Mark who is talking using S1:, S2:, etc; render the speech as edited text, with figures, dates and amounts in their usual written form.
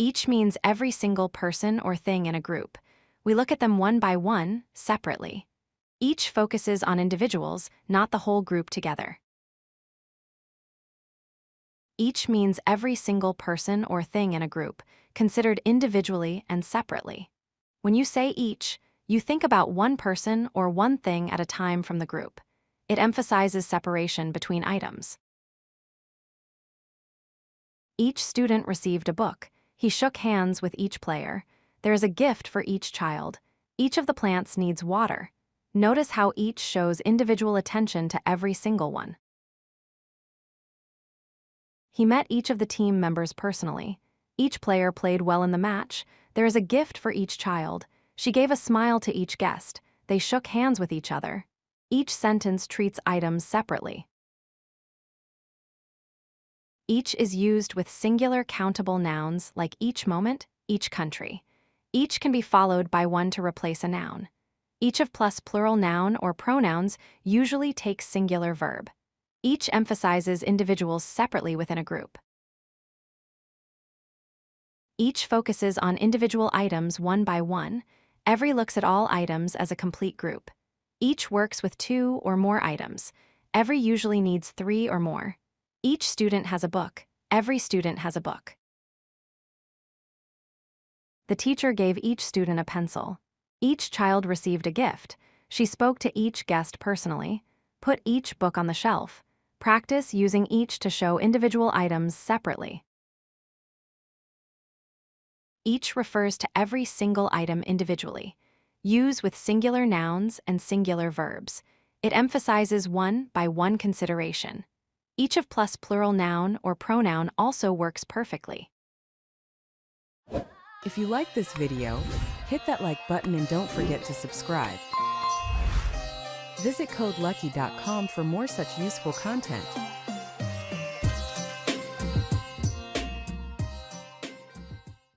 S1: Each means every single person or thing in a group. We look at them one by one, separately. Each focuses on individuals, not the whole group together. Each means every single person or thing in a group, considered individually and separately. When you say each, you think about one person or one thing at a time from the group. It emphasizes separation between items. Each student received a book. He shook hands with each player. There is a gift for each child. Each of the plants needs water. Notice how each shows individual attention to every single one. He met each of the team members personally. Each player played well in the match. There is a gift for each child. She gave a smile to each guest. They shook hands with each other. Each sentence treats items separately. Each is used with singular countable nouns like each moment, each country. Each can be followed by one to replace a noun. Each of plus plural noun or pronouns usually takes singular verb. Each emphasizes individuals separately within a group. Each focuses on individual items one by one. Every looks at all items as a complete group. Each works with 2 or more items. Every usually needs 3 or more. Each student has a book. Every student has a book. The teacher gave each student a pencil. Each child received a gift. She spoke to each guest personally. Put each book on the shelf. Practice using each to show individual items separately. Each refers to every single item individually. Use with singular nouns and singular verbs. It emphasizes one by one consideration. Each of plus plural noun or pronoun also works perfectly.
S2: If you like this video, hit that like button and don't forget to subscribe. Visit codelucky.com for more such useful content.